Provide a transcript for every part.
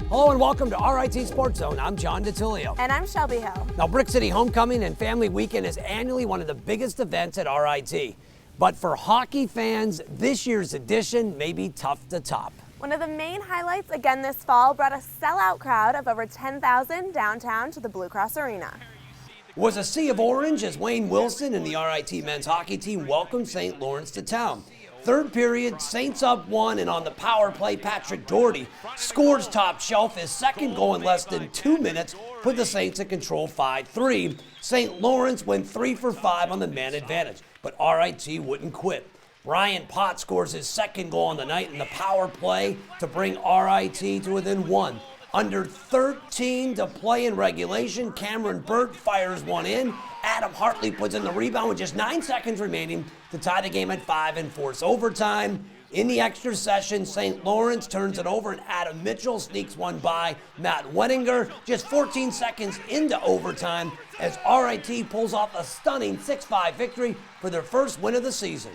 Hello and welcome to RIT SportsZone. I'm John DiTilio. And I'm Shelby Hill. Now, Brick City Homecoming and Family Weekend is annually one of the biggest events at RIT. But for hockey fans, this year's edition may be tough to top. One of the main highlights again this fall brought a sellout crowd of over 10,000 downtown to the Blue Cross Arena. It was a sea of orange as Wayne Wilson and the RIT men's hockey team welcomed St. Lawrence to town. Third period, Saints up 1, and on the power play, Patrick Doherty scores top shelf. His second goal in less than 2 minutes put the Saints in control 5-3. St. Lawrence went 3 for 5 on the man advantage, but RIT wouldn't quit. Brian Pott scores his second goal on the night in the power play to bring RIT to within 1. Under 13 to play in regulation, Cameron Burt fires one in. Adam Hartley puts in the rebound with just 9 seconds remaining to tie the game at 5 and force overtime. In the extra session, St. Lawrence turns it over and Adam Mitchell sneaks one by Matt Wenninger just 14 seconds into overtime as RIT pulls off a stunning 6-5 victory for their first win of the season.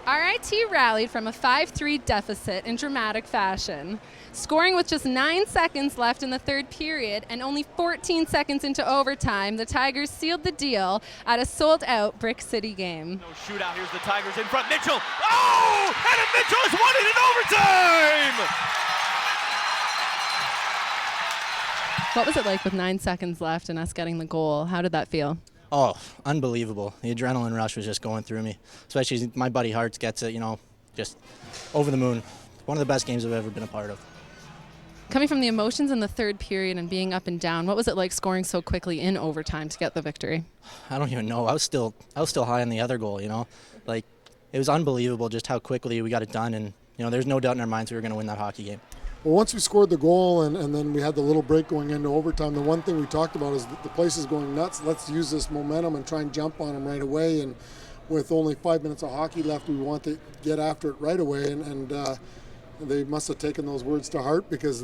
RIT rallied from a 5-3 deficit in dramatic fashion, scoring with just 9 seconds left in the third period and only 14 seconds into overtime. The Tigers sealed the deal at a sold-out Brick City game. No shootout. Here's the Tigers in front. Mitchell. Oh! Adam Mitchell has won it in overtime! What was it like with 9 seconds left and us getting the goal? How did that feel? Oh, unbelievable. The adrenaline rush was just going through me. Especially my buddy Hartz gets it, just over the moon. One of the best games I've ever been a part of. Coming from the emotions in the third period and being up and down, what was it like scoring so quickly in overtime to get the victory? I don't even know. I was still high on the other goal, Like, it was unbelievable just how quickly we got it done, and there's no doubt in our minds we were going to win that hockey game. Well, once we scored the goal and then we had the little break going into overtime, the one thing we talked about is the place is going nuts. Let's use this momentum and try and jump on them right away. And with only 5 minutes of hockey left, we want to get after it right away. And they must have taken those words to heart because,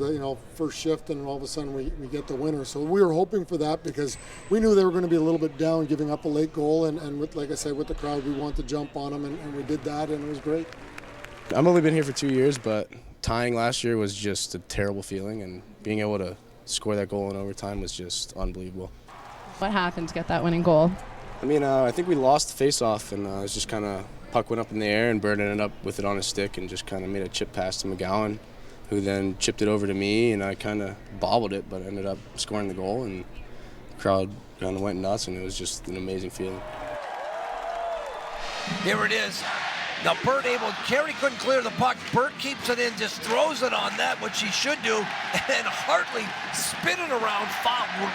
first shift and all of a sudden we get the winner. So we were hoping for that because we knew they were going to be a little bit down, giving up a late goal. And with, like I said, with the crowd, we want to jump on them, and we did that, and it was great. I've only been here for 2 years, but tying last year was just a terrible feeling, and being able to score that goal in overtime was just unbelievable. What happened to get that winning goal? I think we lost the face-off, and it was just kind of puck went up in the air, and Bird ended up with it on his stick and just kind of made a chip pass to McGowan, who then chipped it over to me, and I kind of bobbled it, but ended up scoring the goal, and the crowd kind of went nuts, and it was just an amazing feeling. Here it is. Now Burt Carey couldn't clear the puck. Burt keeps it in, just throws it on net, which he should do, and Hartley spinning around,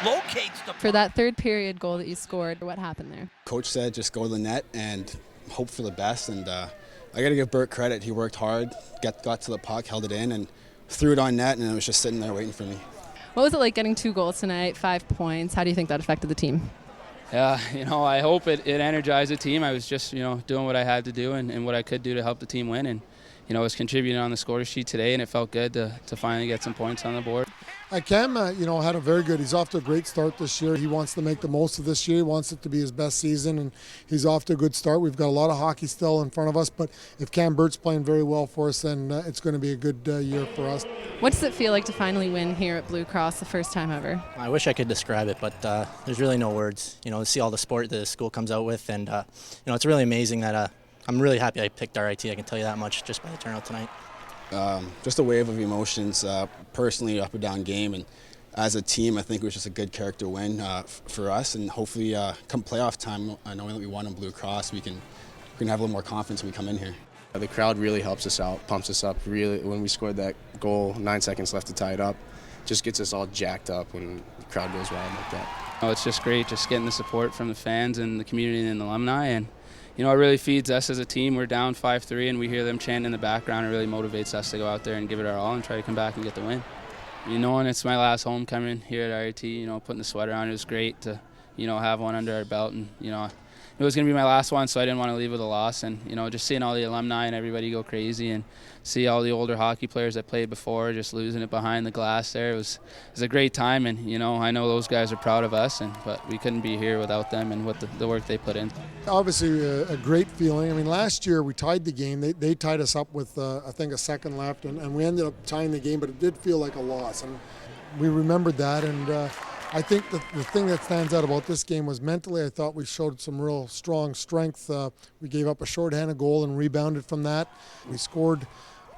locates the puck. For that third period goal that you scored, what happened there? Coach said just go to the net and hope for the best, and I got to give Burt credit. He worked hard, got to the puck, held it in, and threw it on net, and it was just sitting there waiting for me. What was it like getting 2 goals tonight, 5 points? How do you think that affected the team? Yeah, I hope it energized the team. I was just, doing what I had to do and what I could do to help the team win. And, I was contributing on the score sheet today, and it felt good to finally get some points on the board. Cam, had a very good, he's off to a great start this year. He wants to make the most of this year. He wants it to be his best season, and he's off to a good start. We've got a lot of hockey still in front of us, but if Cam Burt's playing very well for us, then it's going to be a good year for us. What does it feel like to finally win here at Blue Cross the first time ever? I wish I could describe it, but there's really no words. To see all the sport the school comes out with, and it's really amazing that I'm really happy I picked RIT. I can tell you that much just by the turnout tonight. Just a wave of emotions, personally, up and down game, and as a team, I think it was just a good character win for us, and hopefully, come playoff time, knowing that we won in Blue Cross, we can have a little more confidence when we come in here. The crowd really helps us out, pumps us up. Really, when we scored that goal, 9 seconds left to tie it up, just gets us all jacked up when the crowd goes wild like that. It's just great just getting the support from the fans and the community and the alumni, and it really feeds us as a team. We're down 5-3, and we hear them chanting in the background. It really motivates us to go out there and give it our all and try to come back and get the win. And it's my last homecoming here at RIT, putting the sweater on, it was great to, have one under our belt. And, it was going to be my last one, so I didn't want to leave with a loss. And, just seeing all the alumni and everybody go crazy and see all the older hockey players that played before just losing it behind the glass there, it was a great time. And, I know those guys are proud of us, but we couldn't be here without them and what the work they put in. Obviously a great feeling. I mean, last year we tied the game. They tied us up with, I think, a second left, and we ended up tying the game, but it did feel like a loss. And we remembered that, and I think the thing that stands out about this game was mentally I thought we showed some real strong strength. We gave up a shorthanded goal and rebounded from that. We scored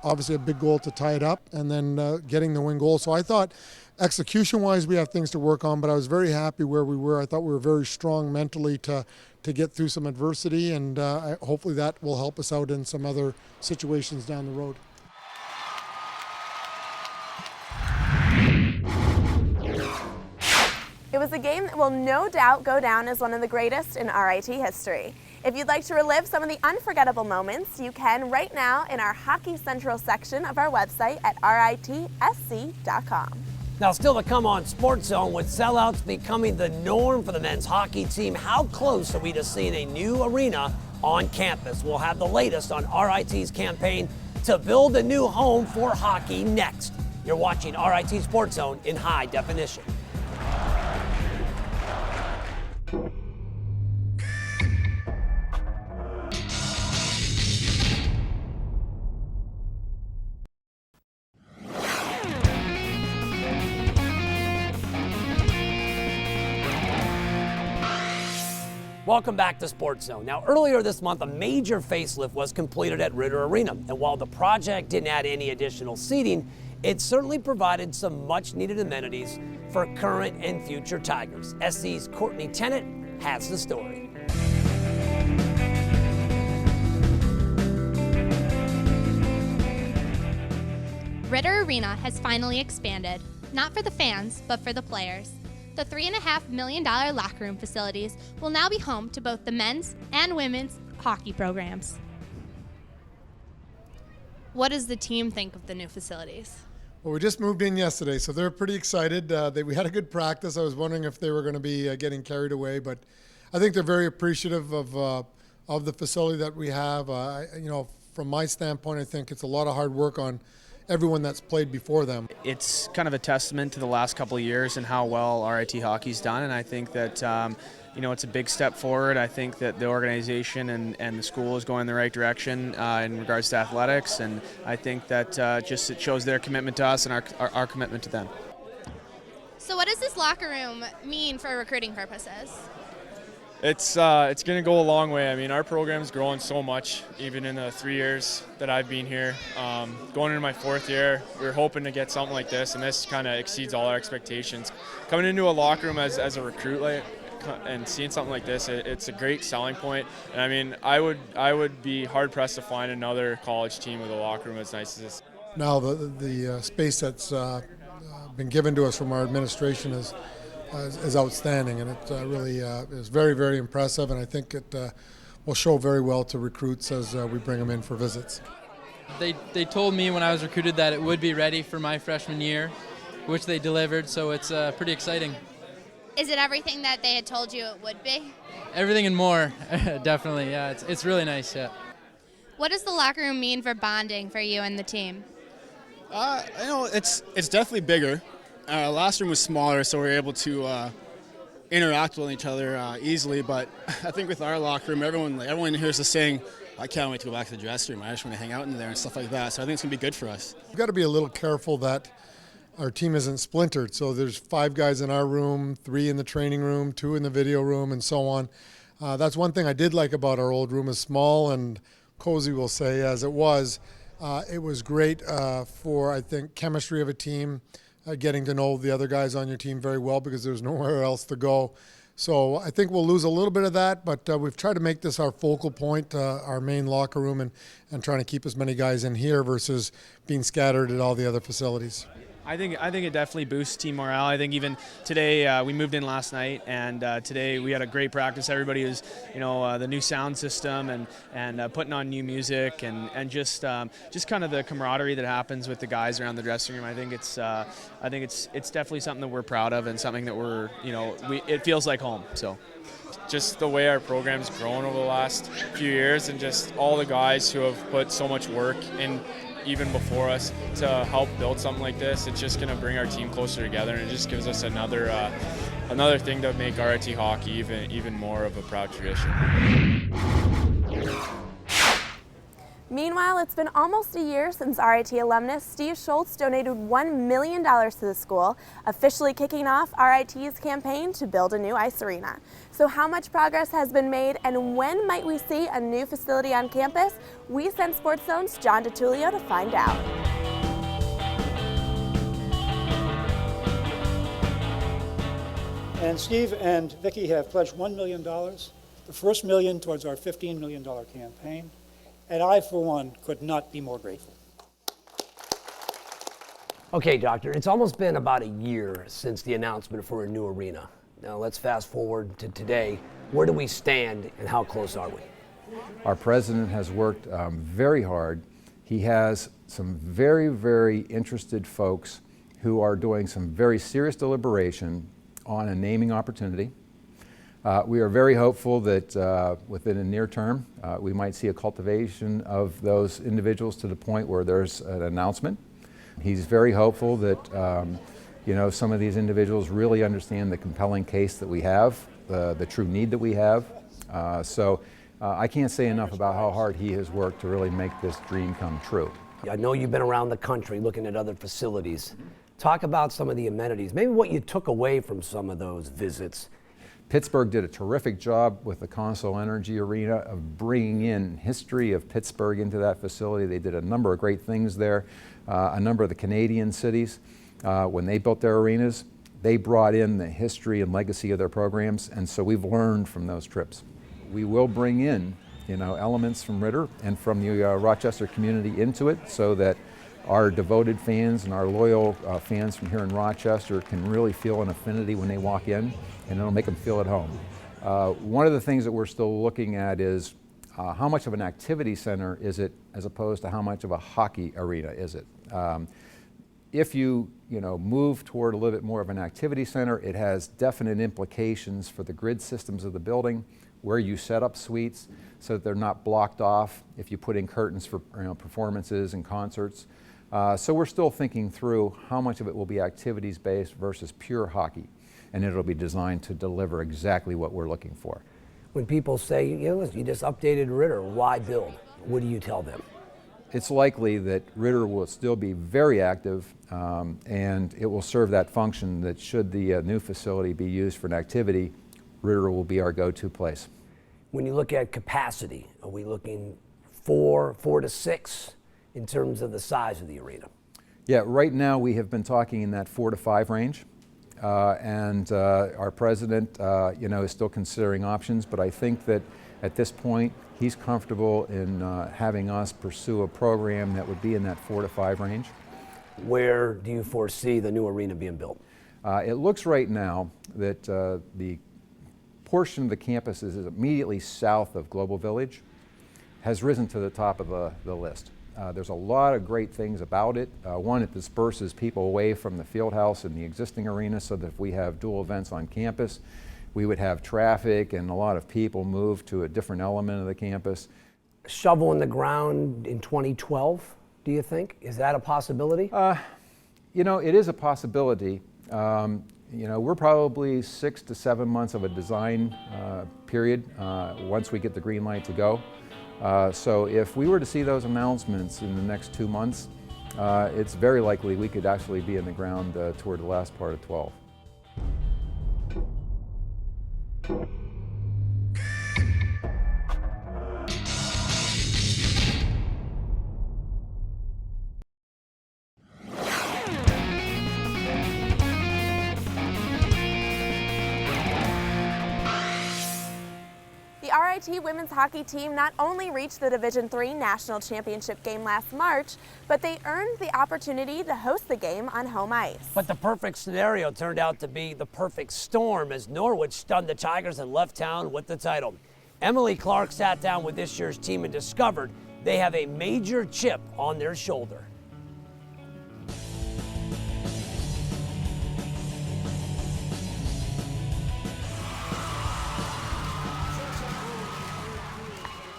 obviously a big goal to tie it up and then getting the win goal. So I thought execution-wise we have things to work on, but I was very happy where we were. I thought we were very strong mentally to get through some adversity, and hopefully that will help us out in some other situations down the road. It was a game that will no doubt go down as one of the greatest in RIT history. If you'd like to relive some of the unforgettable moments, you can right now in our Hockey Central section of our website at ritsc.com. Now, still to come on SportsZone, with sellouts becoming the norm for the men's hockey team, how close are we to seeing a new arena on campus? We'll have the latest on RIT's campaign to build a new home for hockey next. You're watching RIT SportsZone in high definition. Welcome back to SportsZone. Now, earlier this month, a major facelift was completed at Ritter Arena. And while the project didn't add any additional seating, it certainly provided some much-needed amenities for current and future Tigers. SC's Courtney Tennant has the story. Ritter Arena has finally expanded, not for the fans, but for the players. The $3.5 million locker room facilities will now be home to both the men's and women's hockey programs. What does the team think of the new facilities? Well, we just moved in yesterday, so they're pretty excited. We had a good practice. I was wondering if they were going to be getting carried away, but I think they're very appreciative of the facility that we have. From my standpoint, I think it's a lot of hard work on everyone that's played before them. It's kind of a testament to the last couple of years and how well RIT hockey's done, and I think that it's a big step forward. I think that the organization and the school is going in the right direction in regards to athletics, and I think that it shows their commitment to us and our commitment to them. So what does this locker room mean for recruiting purposes? It's going to go a long way. I mean, our program's growing so much, even in the 3 years that I've been here. Going into my 4th year, we were hoping to get something like this, and this kind of exceeds all our expectations. Coming into a locker room as a recruit and seeing something like this, it's a great selling point. And I mean, I would be hard-pressed to find another college team with a locker room as nice as this. Now the space that's been given to us from our administration is outstanding, and it really is very, very impressive, and I think it will show very well to recruits as we bring them in for visits. They told me when I was recruited that it would be ready for my freshman year, which they delivered, so it's pretty exciting. Is it everything that they had told you it would be? Everything and more, definitely, yeah. It's really nice, yeah. What does the locker room mean for bonding for you and the team? It's definitely bigger. Last room was smaller, so we were able to interact with each other easily. But I think with our locker room, everyone hears us saying, "I can't wait to go back to the dressing room. I just want to hang out in there and stuff like that." So I think it's gonna be good for us. We've got to be a little careful that our team isn't splintered. So there's 5 guys in our room, 3 in the training room, 2 in the video room, and so on. That's one thing I did like about our old room, as small and cozy, we'll say, as it was. It was great for, I think, chemistry of a team. Getting to know the other guys on your team very well because there's nowhere else to go. So I think we'll lose a little bit of that, but we've tried to make this our focal point, our main locker room, and trying to keep as many guys in here versus being scattered at all the other facilities. I think it definitely boosts team morale. I think even today we moved in last night, and today we had a great practice. Everybody was, the new sound system and putting on new music and just kind of the camaraderie that happens with the guys around the dressing room. I think it's definitely something that we're proud of and something that we're it feels like home. So. Just the way our program's grown over the last few years, and just all the guys who have put so much work in even before us to help build something like this, it's just going to bring our team closer together, and it just gives us another thing to make RIT hockey even more of a proud tradition. Meanwhile, it's been almost a year since RIT alumnus Steve Schultz donated $1 million to the school, officially kicking off RIT's campaign to build a new ice arena. So how much progress has been made, and when might we see a new facility on campus? We sent SportsZone's John DiTullio to find out. And Steve and Vicki have pledged $1 million, the first $1 million towards our $15 million campaign. And I, for one, could not be more grateful. Okay, Doctor, it's almost been about a year since the announcement for a new arena. Now let's fast forward to today. Where do we stand and how close are we? Our president has worked very hard. He has some very, very interested folks who are doing some very serious deliberation on a naming opportunity. We are very hopeful that within the near term, we might see a cultivation of those individuals to the point where there's an announcement. He's very hopeful that some of these individuals really understand the compelling case that we have, the true need that we have. So I can't say enough about how hard he has worked to really make this dream come true. I know you've been around the country looking at other facilities. Talk about some of the amenities, maybe what you took away from some of those visits. Pittsburgh did a terrific job with the Consol Energy Arena of bringing in history of Pittsburgh into that facility. They did a number of great things there. A number of the Canadian cities, when they built their arenas, they brought in the history and legacy of their programs, and so we've learned from those trips. We will bring in elements from Ritter and from the Rochester community into it so that our devoted fans and our loyal fans from here in Rochester can really feel an affinity when they walk in, and it'll make them feel at home. One of the things that we're still looking at is how much of an activity center is it as opposed to how much of a hockey arena is it. If you move toward a little bit more of an activity center, it has definite implications for the grid systems of the building, where you set up suites so that they're not blocked off if you put in curtains for performances and concerts. So we're still thinking through how much of it will be activities-based versus pure hockey, and it'll be designed to deliver exactly what we're looking for. When people say, you just updated Ritter, why build? What do you tell them? It's likely that Ritter will still be very active, and it will serve that function that should the new facility be used for an activity, Ritter will be our go-to place. When you look at capacity, are we looking 4 to 6 in terms of the size of the arena? Yeah, right now we have been talking in that 4 to 5 range, and our president, is still considering options. But I think that at this point he's comfortable in having us pursue a program that would be in that 4 to 5 range. Where do you foresee the new arena being built? It looks right now that the portion of the campus is immediately south of Global Village has risen to the top of the list. There's a lot of great things about it. One, it disperses people away from the field house and the existing arena so that if we have dual events on campus, we would have traffic and a lot of people move to a different element of the campus. Shovel in the ground in 2012, do you think? Is that a possibility? It is a possibility. We're probably 6 to 7 months of a design period once we get the green light to go. So if we were to see those announcements in the next 2 months, it's very likely we could actually be in the ground toward the last part of 12. The RIT women's hockey team not only reached the Division III National Championship game last March, but they earned the opportunity to host the game on home ice. But the perfect scenario turned out to be the perfect storm as Norwich stunned the Tigers and left town with the title. Emily Clark sat down with this year's team and discovered they have a major chip on their shoulder.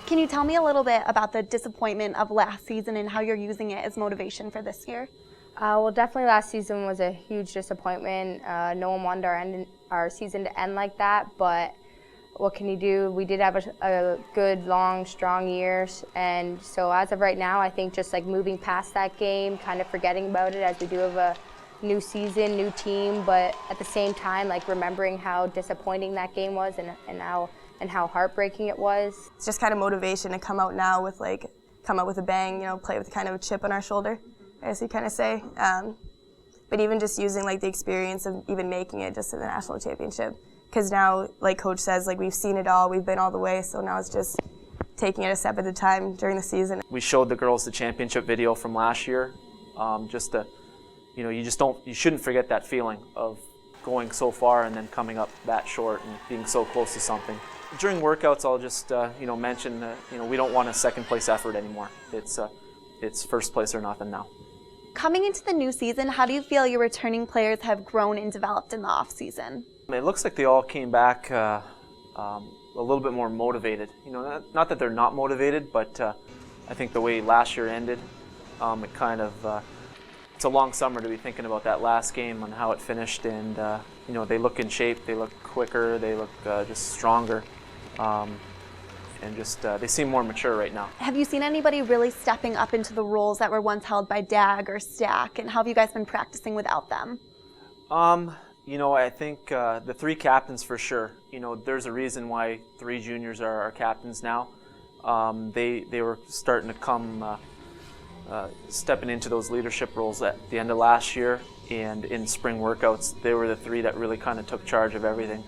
Can you tell me a little bit about the disappointment of last season and how you're using it as motivation for this year? Well, definitely last season was a huge disappointment. No one wanted our season to end like that, but what can you do? We did have a good, long, strong year, and so as of right now, I think just like moving past that game, kind of forgetting about it as we do have a new season, new team, but at the same time, like remembering how disappointing that game was and how heartbreaking it was. It's just kind of motivation to come out now with come out with a bang, you know, play with kind of a chip on our shoulder, I guess you kind of say. But even just using the experience of even making it just to the national championship. Because now, like Coach says, we've seen it all, we've been all the way, so now it's just taking it a step at a time during the season. We showed the girls the championship video from last year, you shouldn't forget that feeling of going so far and then coming up that short and being so close to something. During workouts, I'll just mention that we don't want a second place effort anymore. It's first place or nothing now. Coming into the new season, how do you feel your returning players have grown and developed in the off season? It looks like they all came back a little bit more motivated. Not that they're not motivated, but I think the way last year ended, it's a long summer to be thinking about that last game and how it finished, and they look in shape, they look quicker, they look just stronger, and they seem more mature right now. Have you seen anybody really stepping up into the roles that were once held by Dag or Stack, and how have you guys been practicing without them? I think the three captains for sure. There's a reason why 3 juniors are our captains now. They were starting to come stepping into those leadership roles at the end of last year, and in spring workouts they were the 3 that really kind of took charge of everything,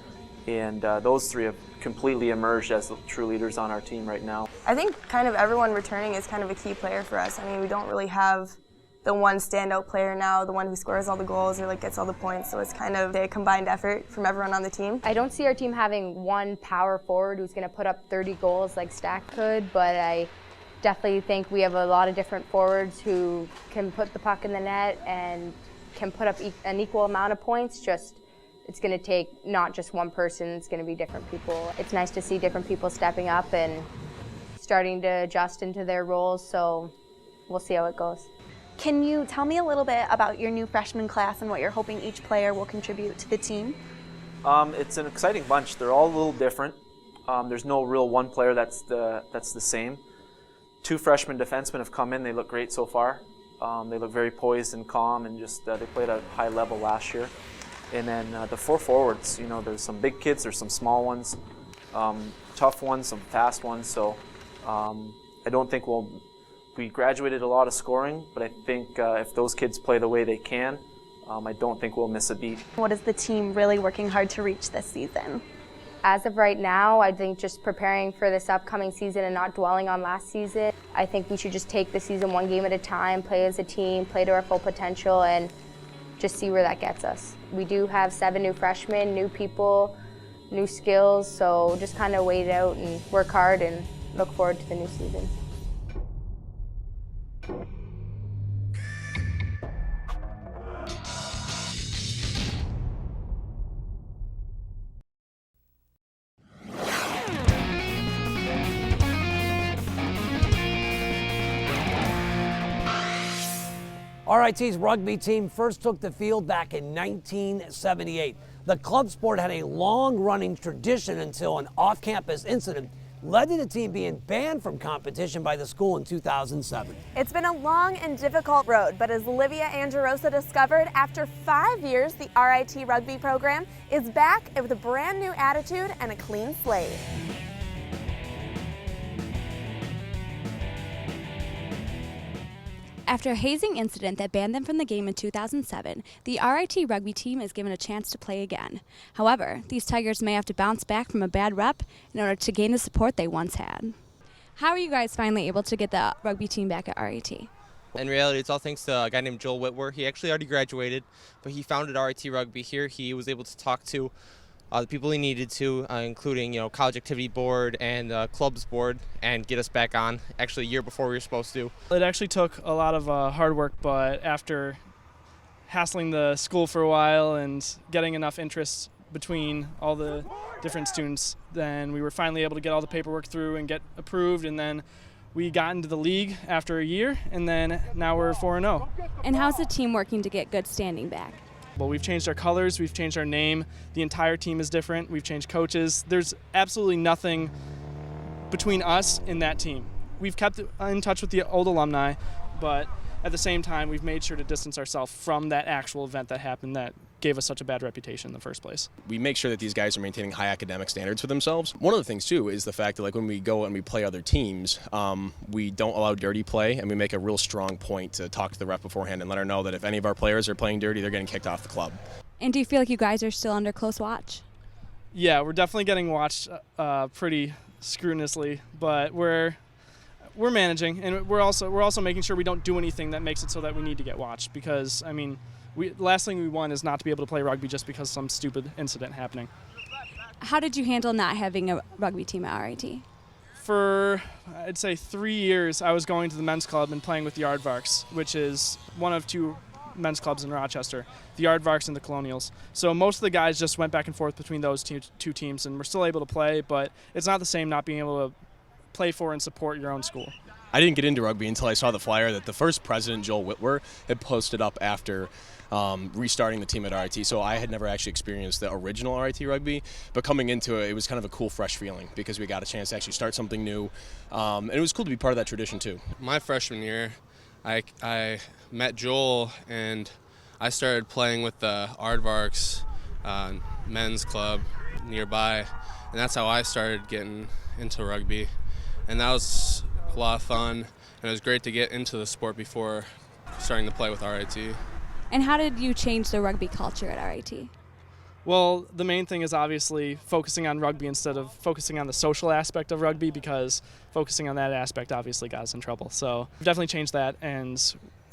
and those 3 have completely emerged as the true leaders on our team right now. I think kind of everyone returning is kind of a key player for us. I mean, we don't really have the one standout player now, the one who scores all the goals or gets all the points, so it's kind of a combined effort from everyone on the team. I don't see our team having one power forward who's going to put up 30 goals like Stack could, but I definitely think we have a lot of different forwards who can put the puck in the net and can put up an equal amount of points. Just it's going to take not just one person, it's going to be different people. It's nice to see different people stepping up and starting to adjust into their roles, so we'll see how it goes. Can you tell me a little bit about your new freshman class and what you're hoping each player will contribute to the team? It's an exciting bunch. They're all a little different. There's no real one player that's the same. 2 freshman defensemen have come in. They look great so far. They look very poised and calm, and they played at a high level last year. And then the 4 forwards, there's some big kids, there's some small ones, tough ones, some fast ones. So I don't think we graduated a lot of scoring, but I think if those kids play the way they can, I don't think we'll miss a beat. What is the team really working hard to reach this season? As of right now, I think just preparing for this upcoming season and not dwelling on last season. I think we should just take the season one game at a time, play as a team, play to our full potential, and just see where that gets us. We do have 7 new freshmen, new people, new skills, so just kind of wait it out and work hard and look forward to the new season. RIT's rugby team first took the field back in 1978. The club sport had a long-running tradition until an off-campus incident led to the team being banned from competition by the school in 2007. It's been a long and difficult road, but as Olivia Angerosa discovered, after 5 years, the RIT rugby program is back with a brand new attitude and a clean slate. After a hazing incident that banned them from the game in 2007, the RIT rugby team is given a chance to play again. However, these Tigers may have to bounce back from a bad rep in order to gain the support they once had. How are you guys finally able to get the rugby team back at RIT? In reality, it's all thanks to a guy named Joel Whitwer. He actually already graduated, but he founded RIT Rugby here. He was able to talk to the people he needed to, including College Activity Board and Clubs Board, and get us back on, actually a year before we were supposed to. It actually took a lot of hard work, but after hassling the school for a while and getting enough interest between all the different students, then we were finally able to get all the paperwork through and get approved, and then we got into the league after a year, and then now we're 4-0. And how's the team working to get good standing back? Well, we've changed our colors, we've changed our name, the entire team is different, we've changed coaches. There's absolutely nothing between us and that team. We've kept in touch with the old alumni, but at the same time, we've made sure to distance ourselves from that actual event that happened that gave us such a bad reputation in the first place. We make sure that these guys are maintaining high academic standards for themselves. One of the things, too, is the fact that when we go and we play other teams, we don't allow dirty play, and we make a real strong point to talk to the ref beforehand and let her know that if any of our players are playing dirty, they're getting kicked off the club. And do you feel like you guys are still under close watch? Yeah, we're definitely getting watched pretty scrupulously, but we're managing, and we're also making sure we don't do anything that makes it so that we need to get watched, because, I mean, the last thing we want is not to be able to play rugby just because of some stupid incident happening. How did you handle not having a rugby team at RIT? For, I'd say, 3 years, I was going to the men's club and playing with the Aardvarks, which is one of two men's clubs in Rochester, the Aardvarks and the Colonials. So most of the guys just went back and forth between those two teams, and we're still able to play, but it's not the same not being able to play for and support your own school. I didn't get into rugby until I saw the flyer that the first president, Joel Whitwer, had posted up after restarting the team at RIT. So I had never actually experienced the original RIT rugby, but coming into it, it was kind of a cool, fresh feeling because we got a chance to actually start something new. And it was cool to be part of that tradition, too. My freshman year, I met Joel, and I started playing with the Aardvarks men's club nearby, and that's how I started getting into rugby. And that was a lot of fun, and it was great to get into the sport before starting to play with RIT. And how did you change the rugby culture at RIT? Well, the main thing is obviously focusing on rugby instead of focusing on the social aspect of rugby, because focusing on that aspect obviously got us in trouble. So we've definitely changed that, and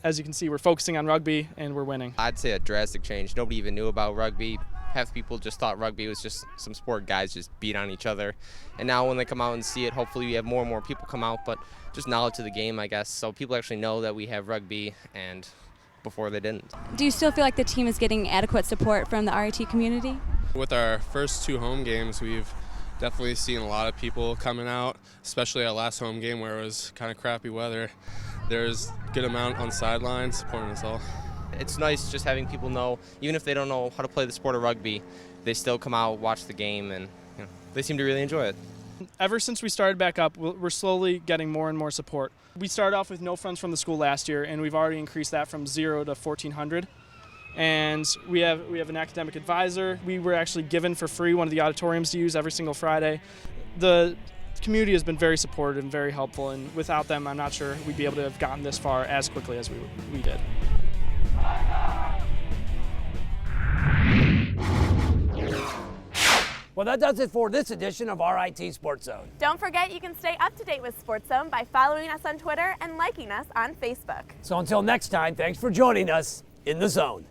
as you can see, we're focusing on rugby and we're winning. I'd say a drastic change. Nobody even knew about rugby. Half the people just thought rugby was just some sport guys just beat on each other. And now when they come out and see it, hopefully we have more and more people come out, but just knowledge of the game, I guess, so people actually know that we have rugby, and before they didn't. Do you still feel like the team is getting adequate support from the RIT community? With our first 2 home games, we've definitely seen a lot of people coming out, especially our last home game where it was kind of crappy weather. There's a good amount on sidelines supporting us all. It's nice just having people know, even if they don't know how to play the sport of rugby, they still come out, watch the game, and they seem to really enjoy it. Ever since we started back up, we're slowly getting more and more support. We started off with no friends from the school last year, and we've already increased that from 0 to 1,400. And we have an academic advisor. We were actually given for free one of the auditoriums to use every single Friday. The community has been very supportive and very helpful, and without them, I'm not sure we'd be able to have gotten this far as quickly as we did. Well, that does it for this edition of RIT SportsZone. Don't forget you can stay up to date with SportsZone by following us on Twitter and liking us on Facebook. So until next time, thanks for joining us in the zone.